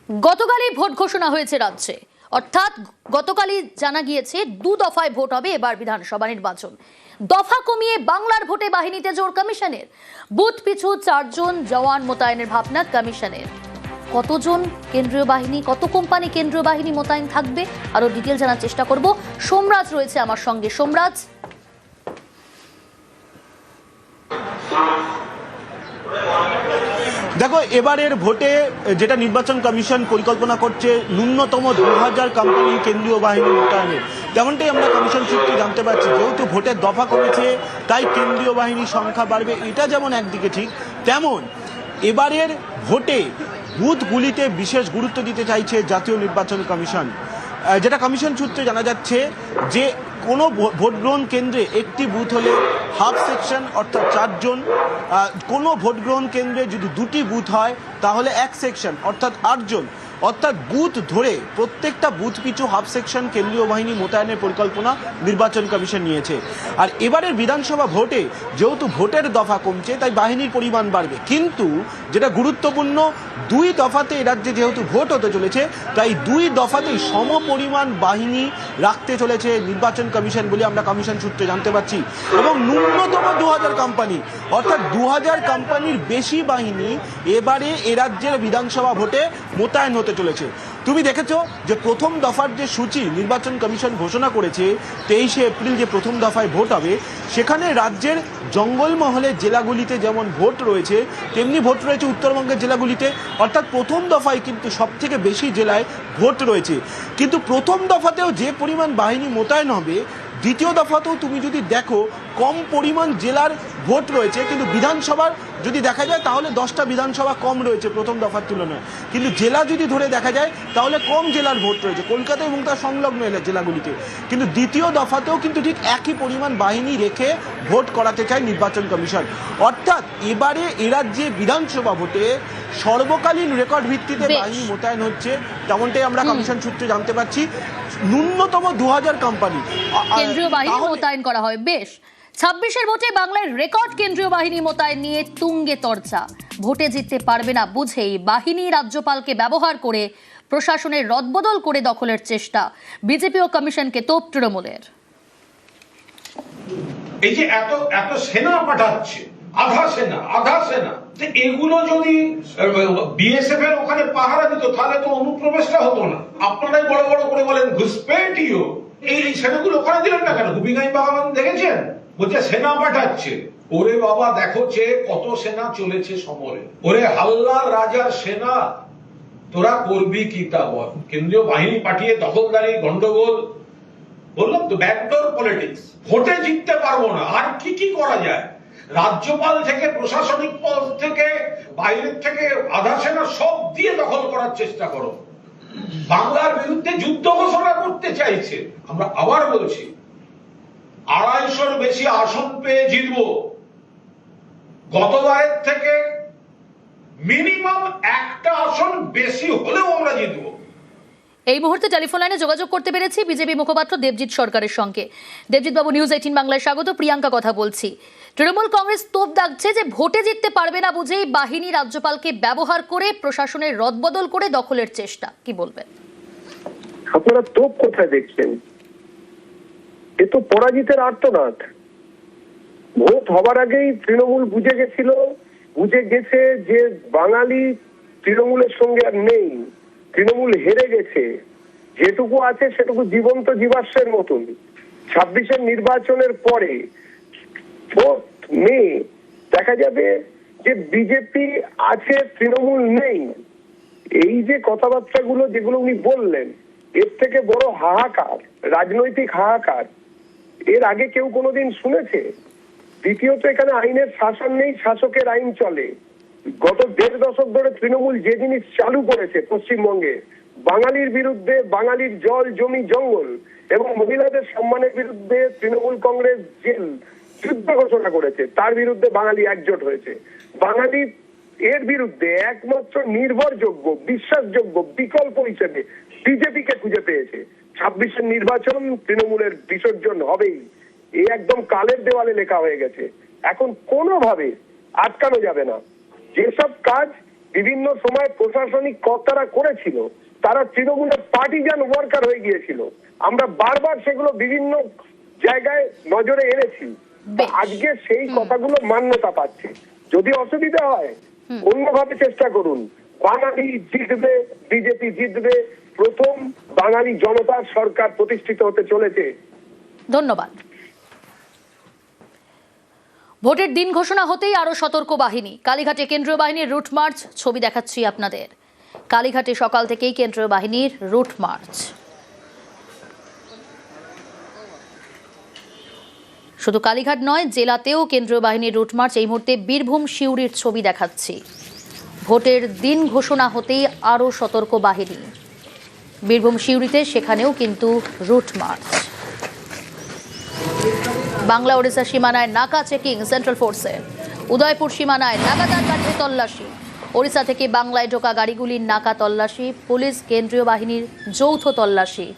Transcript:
গতকালই ভোট ঘোষণা হয়েছে রাজ্যে, অর্থাৎ গতকালই জানা গিয়েছে 2 দফায় ভোট হবে এবার বিধানসভা নির্বাচন। দফা কমিয়ে বাংলার ভোটে বাহিনীতে জোর কমিশনের, বুথ পিছু 4 জন জওয়ান মোতায়েনের ভাবনা কমিশনের। কতজন কেন্দ্রীয় বাহিনী, কত কোম্পানি কেন্দ্রীয় বাহিনী মোতায়েন থাকবে, আরো ডিটেল জানার চেষ্টা করব। সোমরাজ রয়েছে আমার সঙ্গে। সোমরাজ, দেখো, এবারের ভোটে যেটা নির্বাচন কমিশন পরিকল্পনা করছে ন্যূনতম 2000 কোম্পানি কেন্দ্রীয় বাহিনী মোতায়েনের, তেমনটাই আমরা কমিশন সূত্রে জানতে পারছি। যেহেতু ভোটের দফা কমেছে তাই কেন্দ্রীয় বাহিনীর সংখ্যা বাড়বে, এটা যেমন একদিকে ঠিক, তেমন এবারের ভোটে বুথগুলিতে বিশেষ গুরুত্ব দিতে চাইছে জাতীয় নির্বাচন কমিশন। যেটা কমিশন সূত্রে জানা যাচ্ছে যে কোনো ভোট গ্রহণ কেন্দ্রে একটি বুথ হলে হাফ সেকশন অর্থাৎ 4 জন, কোনো ভোট গ্রহণ কেন্দ্রে যদি 2টি বুথ হয় তাহলে 1 সেকশন অর্থাৎ 8 জন, অর্থাৎ বুথ ধরে প্রত্যেকটা বুথ পিছু হাফ সেকশন কেন্দ্রীয় বাহিনী মোতায়েনের পরিকল্পনা নির্বাচন কমিশন নিয়েছে। আর এবারের বিধানসভা ভোটে যেহেতু ভোটের দফা কমছে তাই বাহিনীর পরিমাণ বাড়বে, কিন্তু যেটা গুরুত্বপূর্ণ 2 দফাতে এ রাজ্যে যেহেতু ভোট হতে চলেছে তাই 2 দফাতেই সম পরিমাণ বাহিনী রাখতে চলেছে নির্বাচন কমিশন বলে আমরা কমিশন সূত্রে জানতে পারছি। এবং ন্যূনতম 2000 কোম্পানি অর্থাৎ 2000 কোম্পানির বেশি বাহিনী এবারে এ রাজ্যের বিধানসভা ভোটে মোতায়েন হতে চলেছে। তুমি দেখেছো যে প্রথম দফার যে সূচি নির্বাচন কমিশন ঘোষণা করেছে 23শে এপ্রিল যে প্রথম দফায় ভোট হবে, সেখানে রাজ্যের জঙ্গলমহলের জেলাগুলিতে যেমন ভোট রয়েছে তেমনি ভোট রয়েছে উত্তরবঙ্গের জেলাগুলিতে, অর্থাৎ প্রথম দফায় কিন্তু সব থেকে বেশি জেলায় ভোট রয়েছে। কিন্তু প্রথম দফাতেও যে পরিমাণ বাহিনী মোতায়েন হবে, দ্বিতীয় দফাতেও তুমি যদি দেখো কম পরিমাণ জেলার ভোট রয়েছে, কিন্তু বিধানসভার যদি দেখা যায় তাহলে 10টা বিধানসভা কম রয়েছে প্রথম দফার তুলনায়, কিন্তু জেলা যদি ধরে দেখা যায় তাহলে কম জেলার ভোট রয়েছে কলকাতা এবং তার সংলগ্ন জেলাগুলিতে। কিন্তু দ্বিতীয় দফাতেও কিন্তু ঠিক একই পরিমাণ বাহিনী রেখে ভোট করাতে চায় নির্বাচন কমিশন। অর্থাৎ এবারে এ রাজ্যে বিধানসভা ভোটে সর্বকালীন রেকর্ড ভিত্তিতে বাহিনী মোতায়েন হচ্ছে, তেমনটাই আমরা কমিশন সূত্রে জানতে পারছি। ন্যূনতম 2000 কোম্পানি কেন্দ্রীয় বাহিনী মোতায়েন করা হয়। বেশ, 26-এর ভোটে বাংলায় রেকর্ড কেন্দ্রীয় বাহিনী মোতায়েন নিয়ে তুঙ্গে চর্চা। ভোটে জিততে পারবে না বুঝেই বাহিনী রাজ্যপালকে ব্যবহার করে প্রশাসনের রদবদল করে দখলের চেষ্টা। বিজেপি ও কমিশনকে তোপ তৃণমূলের। এই যে এত এত সেনা পাঠাচ্ছে, আধা সেনা, এগুলো যদি বিএসএফ এর ওখানে পাহারা দিত তাহলে তো অনুপ্রবেশটা হতো না। আপনারাই বড় বড় করে বলেন ঘুষপেটিও, এই সেনাগুলো ওখানে দিলেন না কেন? গুপিগাঁই বাগান দেখেছেন? বলছে সেনা পাঠাচ্ছে। ওরে বাবা, দেখো যে কত সেনা চলেছে সমরে। ওরে হাল্লার রাজার সেনা, তোরা করবি কি তা বল? কেন্দ্রীয় বাহিনী পাঠিয়ে দখলদারি, গন্ডগোল, বললাম তো ব্যাকডোর পলিটিক্স। ভোটে জিততে পারবো না, আর কি কি করা যায়? রাজ্যপাল থেকে প্রশাসনিক পদ থেকে বাইরের থেকে আধা সেনা সব দিয়ে দখল করার চেষ্টা করো। বাংলার বিরুদ্ধে যুদ্ধ ঘোষণা করতে চাইছে। আমরা আবার বলছি 250-র বেশি আসন পেয়ে জিতবো। গতবারের থেকে মিনিমাম একটা আসন বেশি হলেও আমরা জিতবো। এই মুহূর্তে টেলিফোন লাইনে যোগাযোগ করতে পেরেছি বিজেপি মুখপাত্র দেবজিৎ সরকারের সঙ্গে। দেবজিৎ বাবু, নিউজ 18 বাংলায় স্বাগত। প্রিয়াঙ্কা কথা বলছি। তৃণমূল কংগ্রেস তোপ দাগছে যে ভোটে জিততে পারবে না বুঝেই বাহিনী রাজ্যপালকে ব্যবহার করে প্রশাসনের রদবদল করে দখলের চেষ্টা, কি বলবেন? আপনারা তোপ কোথায় দেখছেন? এ তো পরাজিতের আর্তনাদ। ভোট হবার আগেই তৃণমূল বুঝে গেছে যে বাঙালি তৃণমূলের সঙ্গে আর নেই, তৃণমূল হেরে গেছে। যেটুকু আছে সেটুকু জীবন্ত জীবাশ্মের মতন। 26-এর নির্বাচনের পরে 4 মে দেখা যাবে যে বিজেপি আছে, তৃণমূল নেই। এই যে কথাবার্তাগুলো যেগুলো উনি বললেন, এর থেকে বড় হাহাকার, রাজনৈতিক হাহাকার এর আগে কেউ কোনোদিন শুনেছে? দ্বিতীয়ত, এখানে আইনের শাসন নেই, শাসকের আইন চলে। গত 1.5 দশক ধরে তৃণমূল যে জিনিস চালু করেছে পশ্চিমবঙ্গে, বাঙালির বিরুদ্ধে, বাঙালির জল জমি জঙ্গল এবং মহিলাদের সম্মানের বিরুদ্ধে তৃণমূল কংগ্রেস যে যুদ্ধ ঘোষণা করেছে, তার বিরুদ্ধে বাঙালি একজোট হয়েছে। বাঙালি এর বিরুদ্ধে একমাত্র নির্ভরযোগ্য, বিশ্বাসযোগ্য বিকল্প হিসেবে বিজেপিকে খুঁজে পেয়েছে। 26-এর নির্বাচন তৃণমূলের বিসর্জন হবেই, এই একদম কালের দেওয়ালে লেখা হয়ে গেছে। এখন কোনোভাবে আটকানো যাবে না। যেসব কাজ বিভিন্ন সময় প্রশাসনিক কর্তারা করেছিল, তারা তৃণমূলের পার্টিজান ওয়ার্কার হয়ে গিয়েছিল। আমরা বারবার সেগুলো বিভিন্ন জায়গায় নজরে এনেছি। বেশ। আজকে সেই কথাগুলো মান্যতা পাচ্ছে। যদি অসুবিধা হয় অন্যভাবে চেষ্টা করুন। বাঙালি জিতবে, বিজেপি জিতবে। প্রথম বাঙালি জনতার সরকার প্রতিষ্ঠিত হতে চলেছে। ধন্যবাদ। ভোটের দিন ঘোষণা হতেই আরো সতর্ক বাহিনী। কালীঘাটে কেন্দ্রীয় বাহিনীর রুট মার্চ, ছবি দেখাচ্ছি আপনাদের। কালীঘাটে সকাল থেকেই কেন্দ্রীয় বাহিনীর রুট মার্চ। শুধু কালীঘাট নয়, জেলাতেও কেন্দ্রীয় বাহিনীর রুট মার্চ। এই মুহূর্তে বীরভূম সিউড়ির ছবি দেখাচ্ছি। ভোটের দিন ঘোষণা হতেই আরো সতর্ক বাহিনী। বীরভূম সিউড়িতে সেখানেও কিন্তু রুট মার্চ। বাংলা ওড়িশা সীমানায় নাকা চেকিং সেন্ট্রাল ফোর্সের। উদয়পুর সীমানায় লাগাতার গাড়িতে তল্লাশি। ওড়িশা থেকে বাংলায় ঢোকা গাড়িগুলির নাকা তল্লাশি। পুলিশ কেন্দ্রীয় বাহিনীর যৌথ তল্লাশি।